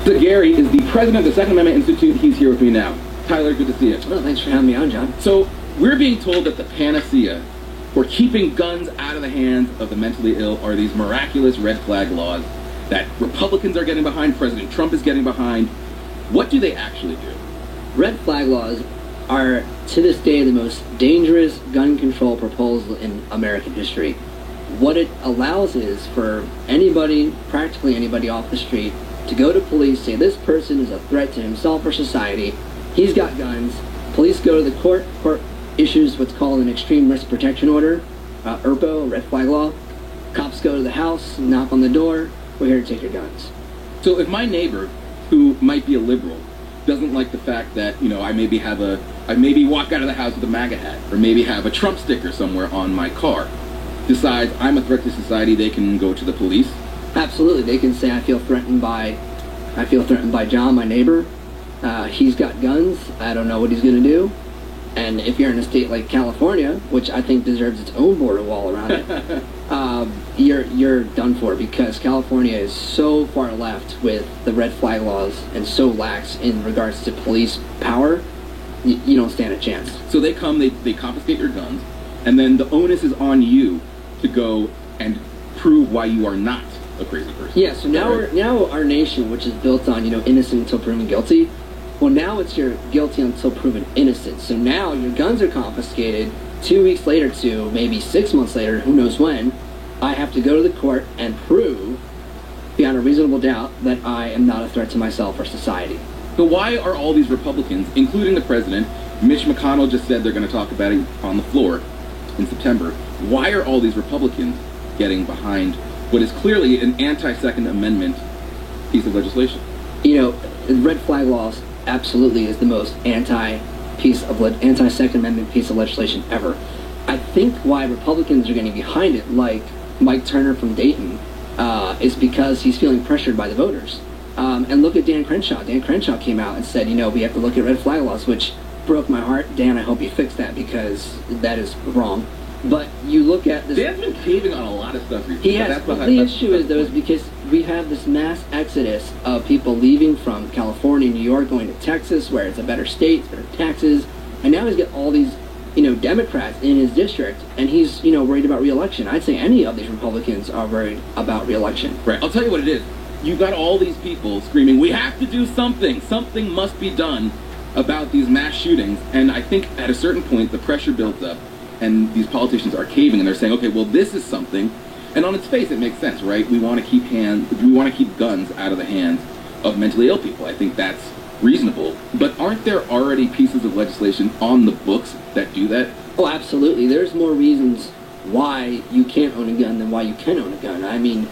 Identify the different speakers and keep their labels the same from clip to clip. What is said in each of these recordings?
Speaker 1: So Gary is the president of the Second Amendment Institute. He's here with me now. Tyler, good to see you.
Speaker 2: Well, thanks for having me on, John.
Speaker 1: So we're being told that the panacea for keeping guns out of the hands of the mentally ill are these miraculous red flag laws that Republicans are getting behind, President Trump is getting behind. What do they actually do?
Speaker 2: Red flag laws are, to this day, the most dangerous gun control proposal in American history. What it allows is for anybody, practically anybody off the street, to go to police, say this person is a threat to himself or society, he's got guns, police go to the court issues what's called an extreme risk protection order, ERPO, red flag law, cops go to the house, knock on the door, we're here to take your guns.
Speaker 1: So if my neighbor, who might be a liberal, doesn't like the fact that, you know, I maybe walk out of the house with a MAGA hat, or maybe have a Trump sticker somewhere on my car, decides I'm a threat to society, they can go to the police?
Speaker 2: Absolutely, they can say I feel threatened by John, my neighbor. He's got guns. I don't know what he's going to do. And if you're in a state like California, which I think deserves its own border wall around it, you're done for, because California is so far left with the red flag laws and so lax in regards to police power. You don't stand a chance.
Speaker 1: So they come, they confiscate your guns, and then the onus is on you to go and prove why you are not a crazy person.
Speaker 2: Yeah, so now our nation, which is built on, innocent until proven guilty, well, now it's you're guilty until proven innocent. So now your guns are confiscated. 2 weeks later to maybe 6 months later, who knows when, I have to go to the court and prove, beyond a reasonable doubt, that I am not a threat to myself or society.
Speaker 1: So why are all these Republicans, including the president, Mitch McConnell just said they're going to talk about it on the floor in September, why are all these Republicans getting behind what is clearly an anti-Second Amendment piece of legislation?
Speaker 2: Red flag laws absolutely is the most anti-Second Amendment piece of legislation ever. I think why Republicans are getting behind it, like Mike Turner from Dayton, is because he's feeling pressured by the voters. And look at Dan Crenshaw. Dan Crenshaw came out and said, we have to look at red flag laws, which broke my heart. Dan, I hope you fix that, because that is wrong. But you look at this...
Speaker 1: Dan's been caving on a lot of stuff recently.
Speaker 2: He has. The issue is because we have this mass exodus of people leaving from California, New York, going to Texas, where it's a better state, it's better taxes, and now he's got all these, Democrats in his district, and he's, worried about re-election. I'd say any of these Republicans are worried about re-election.
Speaker 1: Right. I'll tell you what it is. You've got all these people screaming, we have to do something. Something must be done about these mass shootings. And I think at a certain point, the pressure builds up, and these politicians are caving, and they're saying, okay, well, this is something. And on its face, it makes sense, right? We want to keep guns out of the hands of mentally ill people. I think that's reasonable. But aren't there already pieces of legislation on the books that do that?
Speaker 2: Oh, absolutely. There's more reasons why you can't own a gun than why you can own a gun. I mean,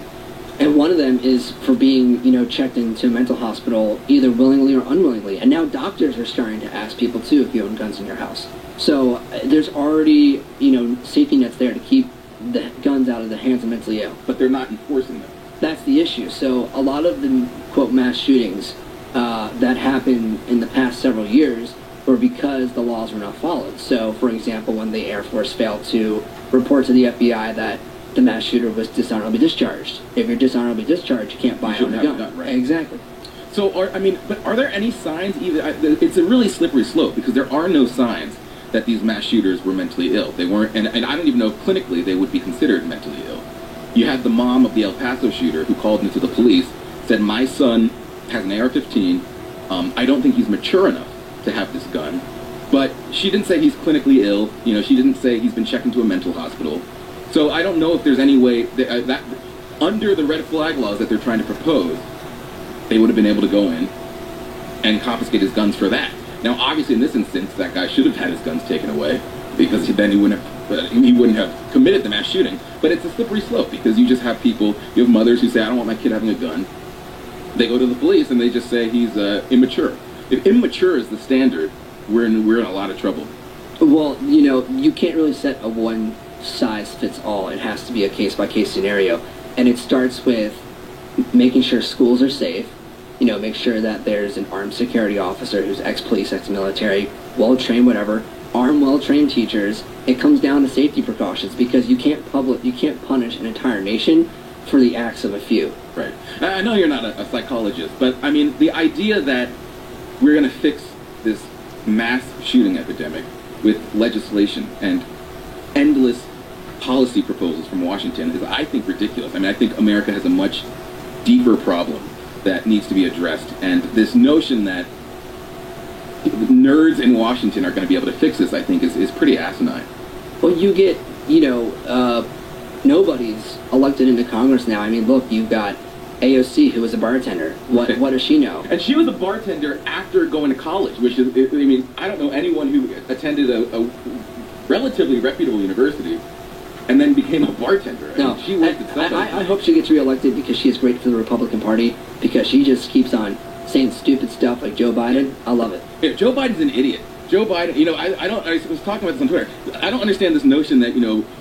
Speaker 2: and one of them is for being, checked into a mental hospital either willingly or unwillingly. And now doctors are starting to ask people, too, if you own guns in your house. So there's already, safety nets there to keep the guns out of the hands of mentally ill.
Speaker 1: But they're not enforcing them.
Speaker 2: That's the issue. So a lot of the, quote, mass shootings that happened in the past several years were because the laws were not followed. So, for example, when the Air Force failed to report to the FBI that the mass shooter was dishonorably discharged. If you're dishonorably discharged, you can't buy a gun.
Speaker 1: Right?
Speaker 2: Exactly.
Speaker 1: So, but are there any signs either? It's a really slippery slope, because there are no signs that these mass shooters were mentally ill. They weren't, and I don't even know if clinically they would be considered mentally ill. You had the mom of the El Paso shooter who called into the police, said, my son has an AR-15, I don't think he's mature enough to have this gun. But she didn't say he's clinically ill, she didn't say he's been checked into a mental hospital. So I don't know if there's any way that under the red flag laws that they're trying to propose, they would have been able to go in and confiscate his guns for that. Now, obviously, in this instance, that guy should have had his guns taken away, because then he wouldn't have committed the mass shooting. But it's a slippery slope, because you just have people, you have mothers who say, I don't want my kid having a gun. They go to the police and they just say he's immature. If immature is the standard, we're in a lot of trouble.
Speaker 2: Well, you can't really set a one-size-fits-all. It has to be a case-by-case scenario. And it starts with making sure schools are safe, make sure that there's an armed security officer who's ex-police, ex-military, well-trained, whatever, armed, well-trained teachers. It comes down to safety precautions, because you can't punish an entire nation for the acts of a few.
Speaker 1: Right. I know you're not a psychologist, but I mean, the idea that we're going to fix this mass shooting epidemic with legislation and endless policy proposals from Washington is, I think, ridiculous. I mean, I think America has a much deeper problem that needs to be addressed, and this notion that nerds in Washington are going to be able to fix this, I think, is pretty asinine.
Speaker 2: Well, you get, nobody's elected into Congress now. I mean, look, you've got AOC, who was a bartender. What does she know?
Speaker 1: And she was a bartender after going to college, which is, I mean, I don't know anyone who attended a relatively reputable university and then became a bartender. I mean, she worked at Subway.
Speaker 2: I hope she gets reelected because she is great for the Republican Party, because she just keeps on saying stupid stuff like Joe Biden. I love it.
Speaker 1: Yeah, Joe Biden's an idiot. Joe Biden, I was talking about this on Twitter. I don't understand this notion that,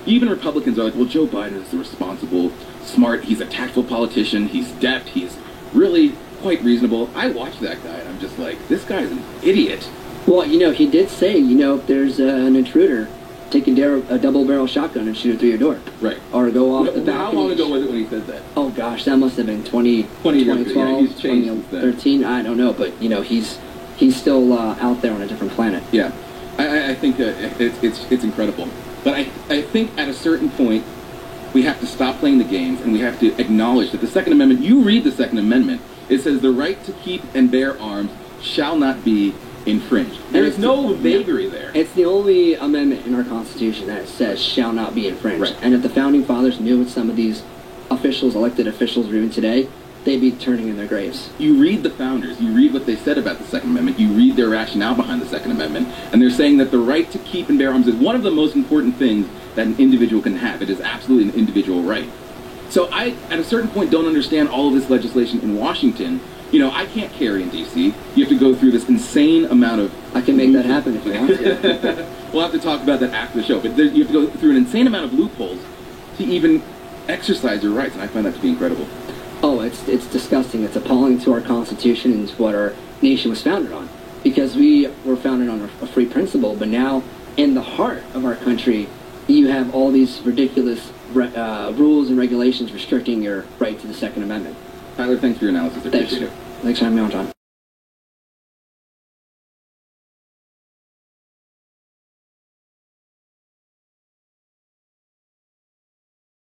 Speaker 1: even Republicans are like, well, Joe Biden is the responsible, smart, he's a tactful politician, he's deft, he's really quite reasonable. I watch that guy and I'm just like, this guy's an idiot.
Speaker 2: Well, he did say, if there's an intruder, take a double-barrel shotgun and shoot it through your door.
Speaker 1: Right.
Speaker 2: Or go off the balcony.
Speaker 1: How long ago was it when he said that?
Speaker 2: Oh, gosh, that must have been 2012,
Speaker 1: yeah, he's changed since then.
Speaker 2: 2013. I don't know, but, he's still out there on a different planet.
Speaker 1: Yeah. I think it's incredible. But I think at a certain point, we have to stop playing the games and we have to acknowledge that the Second Amendment, you read the Second Amendment, it says the right to keep and bear arms shall not be infringed. There is no vagary there.
Speaker 2: It's the only amendment in our Constitution that says shall not be infringed.
Speaker 1: Right.
Speaker 2: And if the Founding Fathers knew what some of these officials, elected officials, are doing today, they'd be turning in their graves.
Speaker 1: You read the founders, you read what they said about the Second Amendment, you read their rationale behind the Second Amendment, and they're saying that the right to keep and bear arms is one of the most important things that an individual can have. It is absolutely an individual right. So I, at a certain point, don't understand all of this legislation in Washington. I can't carry in D.C. You have to go through this insane amount of...
Speaker 2: I can make that happen if you want to.
Speaker 1: We'll have to talk about that after the show. But you have to go through an insane amount of loopholes to even exercise your rights, and I find that to be incredible.
Speaker 2: Oh, it's disgusting. It's appalling to our Constitution and to what our nation was founded on. Because we were founded on a free principle, but now, in the heart of our country, you have all these ridiculous rules and regulations restricting your right to the Second Amendment.
Speaker 1: Tyler, thanks for your analysis. I appreciate it.
Speaker 2: Thanks for having me on, John.